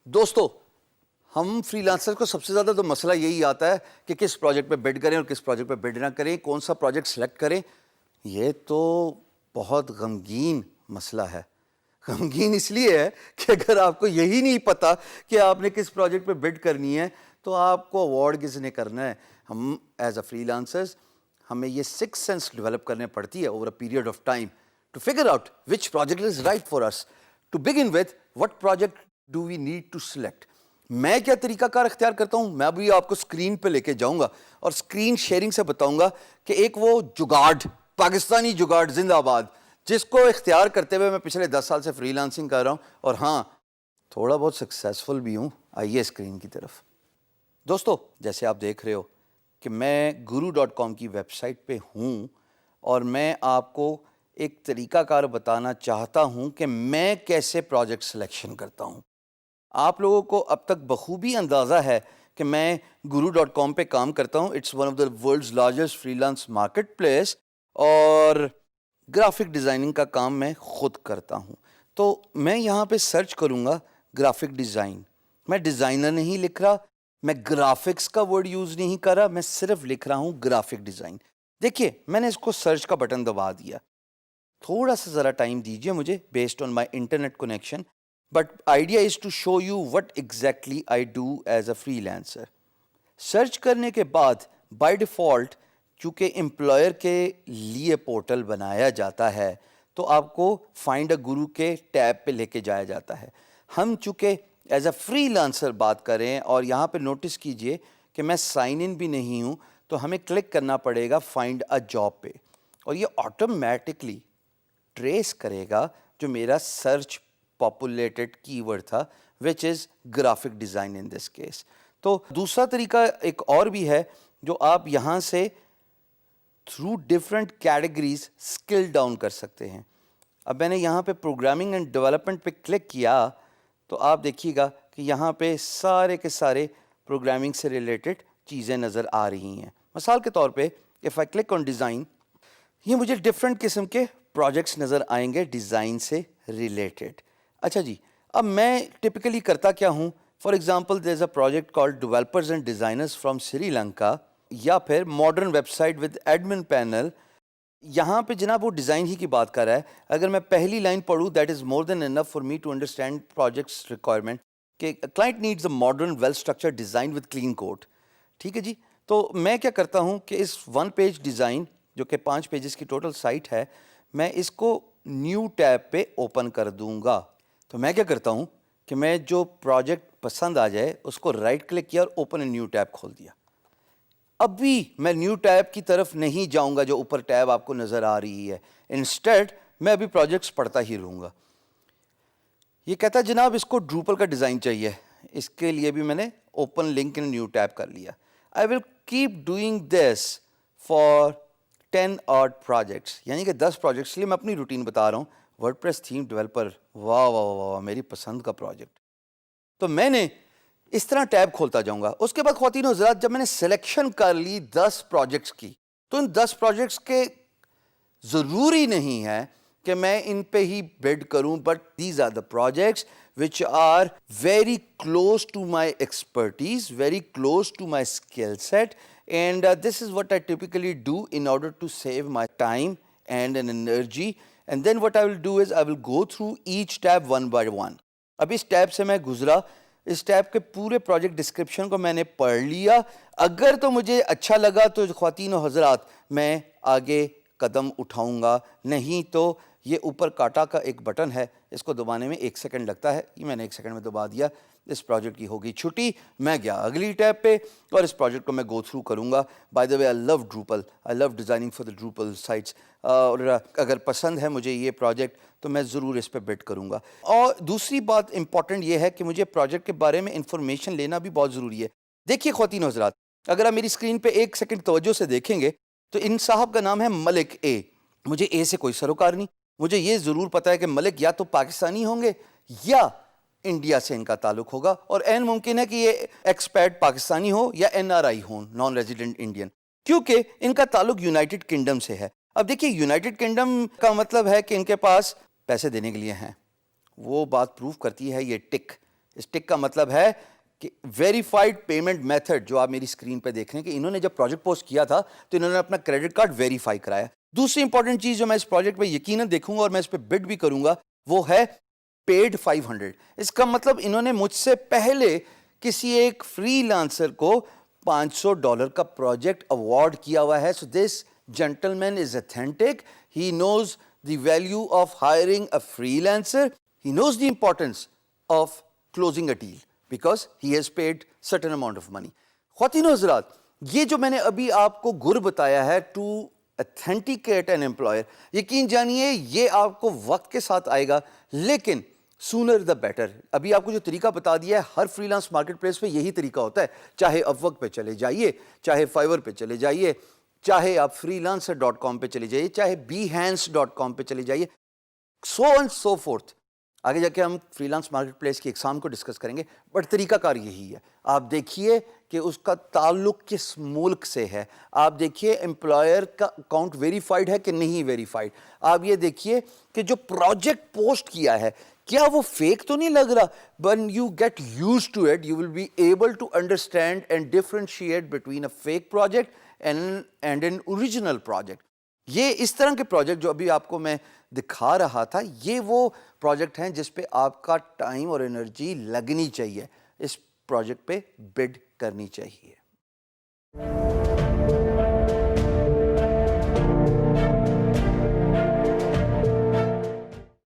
دوستو ہم free lancer کو سب سے زیادہ تو مسئلہ یہی آتا ہے کہ کس پروجیکٹ پہ بڈ کریں اور کس پروجیکٹ پہ بڈ نہ کریں، کون سا پروجیکٹ سلیکٹ کریں۔ یہ تو بہت غمگین مسئلہ ہے۔ غمگین اس لیے ہے کہ اگر آپ کو یہی نہیں پتا کہ آپ نے کس پروجیکٹ پہ بڈ کرنی ہے تو آپ کو اوارڈ کس نے کرنا ہے۔ ہم ایز اے فری لانسرز ہمیں یہ سکس سینس ڈیولپ کرنے پڑتی ہے over a period of time to figure out which project is right for us. To begin with what project do we need to select. میں کیا طریقہ کار اختیار کرتا ہوں، میں ابھی آپ کو اسکرین پہ لے کے جاؤں گا اور اسکرین شیئرنگ سے بتاؤں گا کہ ایک وہ جگاڑ، پاکستانی جگاڑ زندہ آباد، جس کو اختیار کرتے ہوئے میں پچھلے 10 سال سے فری لانسنگ کر رہا ہوں، اور ہاں تھوڑا بہت سکسیسفل بھی ہوں۔ آئیے اسکرین کی طرف۔ دوستو جیسے آپ دیکھ رہے ہو کہ میں guru.com کی ویب سائٹ پہ ہوں اور میں آپ کو ایک طریقہ کار بتانا چاہتا ہوں کہ میں کیسے پروجیکٹ سلیکشن کرتا ہوں۔ آپ لوگوں کو اب تک بخوبی اندازہ ہے کہ میں guru.com پہ کام کرتا ہوں۔ It's one of the world's largest freelance marketplace, اور گرافک ڈیزائننگ کا کام میں خود کرتا ہوں۔ تو میں یہاں پہ سرچ کروں گا گرافک ڈیزائن۔ میں ڈیزائنر نہیں لکھ رہا، میں گرافکس کا ورڈ یوز نہیں کر رہا، میں صرف لکھ رہا ہوں گرافک ڈیزائن۔ دیکھیے میں نے اس کو سرچ کا بٹن دبا دیا۔ تھوڑا سا ذرا ٹائم دیجیے مجھے based on my internet connection, but idea is to show you what exactly I do as a freelancer. Search کرنے کے بعد بائی ڈیفالٹ چونکہ امپلائر کے لیے پورٹل بنایا جاتا ہے تو آپ کو فائنڈ اے گرو کے ٹیب پہ لے کے جایا جاتا ہے۔ ہم چونکہ ایز اے فری لانسر بات کریں اور یہاں پہ نوٹس کیجئے کہ میں سائن ان بھی نہیں ہوں، تو ہمیں کلک کرنا پڑے گا فائنڈ اے جاب پہ، اور یہ آٹومیٹکلی ٹریس کرے گا جو میرا سرچ پاپولیٹڈ کی ورڈ تھا، which is graphic design in this case. تو دوسرا طریقہ ایک اور بھی ہے جو آپ یہاں سے through different categories skill down کر سکتے ہیں۔ اب میں نے یہاں پہ پروگرامنگ اینڈ ڈیولپمنٹ پہ کلک کیا تو آپ دیکھیے گا کہ یہاں پہ سارے کے سارے پروگرامنگ سے ریلیٹڈ چیزیں نظر آ رہی ہیں۔ مثال کے طور پہ if I click on design, یہ مجھے ڈفرینٹ قسم کے پروجیکٹس نظر آئیں گے ڈیزائن سے ریلیٹڈ۔ اچھا جی، اب میں ٹپکلی کرتا کیا ہوں، for example there is a project called developers and designers from Sri Lanka, یا پھر modern website with admin panel. یہاں پہ جناب وہ ڈیزائن ہی کی بات کر رہا ہے۔ اگر میں پہلی لائن پڑھوں، that is more than enough for me to understand projects requirement, کہ client needs a modern well structure design with clean code. ٹھیک ہے جی، تو میں کیا کرتا ہوں کہ اس 1 پیج ڈیزائن جو کہ 5 پیجز کی ٹوٹل سائٹ ہے، میں اس کو نیو ٹیب پہ اوپن کر دوں گا۔ تو میں کیا کرتا ہوں کہ میں جو پروجیکٹ پسند آ جائے اس کو رائٹ کلک کیا اور اوپن اے نیو ٹیب کھول دیا۔ اب بھی میں نیو ٹیب کی طرف نہیں جاؤں گا جو اوپر ٹیب آپ کو نظر آ رہی ہے، انسٹیڈ میں ابھی پروجیکٹس پڑھتا ہی رہوں گا۔ یہ کہتا ہے جناب اس کو ڈروپل کا ڈیزائن چاہیے، اس کے لیے بھی میں نے open link in new tab کر لیا۔ I will keep doing this for 10 odd projects، یعنی کہ 10 پروجیکٹس کے لیے میں اپنی روٹین بتا رہا ہوں۔ ورڈ پریس تھیم ڈیولپر، واہ واہ واہ، میری پسند کا پروجیکٹ۔ تو میں نے اس طرح ٹیب کھولتا جاؤں گا۔ اس کے بعد خواتین و حضرات جب میں نے سلیکشن کر لی 10 پروجیکٹس کی، تو ان 10 پروجیکٹس کے ضروری نہیں ہے کہ میں ان پہ ہی بڈ کروں، but these are the projects which are very close to my expertise, very close to my skill set, and this is what I typically do in order to save my time and an energy. And then what I will do is I will go through each tab one by one. اب اس tab سے میں گزرا، اس tab کے پورے project description کو میں نے پڑھ لیا۔ اگر تو مجھے اچھا لگا تو خواتین و حضرات میں آگے قدم اٹھاؤں گا، نہیں تو یہ اوپر کاٹا کا ایک بٹن ہے، اس کو دبانے میں 1 سیکنڈ لگتا ہے، یہ میں نے 1 سیکنڈ میں دبا دیا۔ اس پروجیکٹ کی ہوگی چھٹی، میں گیا اگلی ٹیب پہ اور اس پروجیکٹ کو میں گو تھرو کروں گا۔ By the way I love Drupal, I love designing for the Drupal sites, اور اگر پسند ہے مجھے یہ پروجیکٹ تو میں ضرور اس پہ بڈ کروں گا۔ اور دوسری بات امپورٹنٹ یہ ہے کہ مجھے پروجیکٹ کے بارے میں انفارمیشن لینا بھی بہت ضروری ہے۔ دیکھیے خواتین و حضرات، اگر آپ میری اسکرین پہ 1 سیکنڈ توجہ سے دیکھیں گے تو ان صاحب کا نام ہے ملک اے۔ مجھے اے سے کوئی سروکار نہیں، مجھے یہ ضرور پتا ہے کہ ملک یا تو پاکستانی ہوں گے یا انڈیا سے ان کا تعلق ہوگا اور این ممکن ہے کہ یہ ایکسپیٹ پاکستانی ہو یا این آر آئی ہوں، نان ریزیڈنٹ انڈین، کیونکہ ان کا تعلق یونائٹڈ کنگڈم سے ہے۔ اب دیکھیے یونائٹڈ کنگڈم کا مطلب ہے کہ ان کے پاس پیسے دینے کے لیے ہیں، وہ بات پروف کرتی ہے یہ ٹک۔ اس ٹک کا مطلب ہے کہ ویریفائڈ پیمنٹ میتھڈ، جو آپ میری اسکرین پہ دیکھ رہے ہیں کہ انہوں نے جب پروجیکٹ پوسٹ کیا تھا تو انہوں نے اپنا کریڈٹ کارڈ ویریفائی کرایا۔ دوسری امپورٹنٹ چیز جو میں اس پروجیکٹ پہ یقیناً دیکھوں گا اور میں اس پہ بڈ بھی کروں گا وہ ہے پیڈ 500۔ اس کا مطلب انہوں نے مجھ سے پہلے کسی ایک فری لانسر کو $500 کا پروجیکٹ اوارڈ کیا ہوا ہے۔ So this gentleman is authentic, he knows the value of hiring a freelancer, he knows the importance of closing a deal because he has paid certain amount of money۔ خواتین و حضرات، یہ جو میں نے ابھی آپ کو گر بتایا ہے ٹو اتھینٹیکیٹ این امپلائر، یقین جانیے یہ آپ کو وقت کے ساتھ آئے گا، لیکن سونر دا بیٹر۔ ابھی آپ کو جو طریقہ بتا دیا ہے، ہر فری لانس مارکیٹ پلیس پہ یہی طریقہ ہوتا ہے، چاہے اپورک پہ چلے جائیے، چاہے فائور پہ چلے جائیے، چاہے آپ freelancer.com پہ چلے جائیے، چاہے behance.com پہ چلے جائیے، سو اینڈ سو فورتھ۔ آگے جا کے ہم فری لانس مارکیٹ پلیس کی اقسام کو ڈسکس کریں گے، بٹ طریقہ کار یہی ہے۔ آپ دیکھیے کہ اس کا تعلق کس ملک سے ہے، آپ دیکھیے امپلائر کا اکاؤنٹ ویریفائڈ ہے کہ نہیں ویریفائڈ، آپ یہ دیکھیے کہ جو پروجیکٹ پوسٹ کیا ہے کیا وہ فیک تو نہیں لگ رہا۔ when you get used to it you will be able to understand and differentiate between a fake project and an original project۔ یہ اس طرح کے پروجیکٹ جو ابھی آپ کو میں دکھا رہا تھا، یہ وہ پروجیکٹ ہیں جس پہ آپ کا ٹائم اور انرجی لگنی چاہیے، اس پروجیکٹ پہ بڈ کرنی چاہیے۔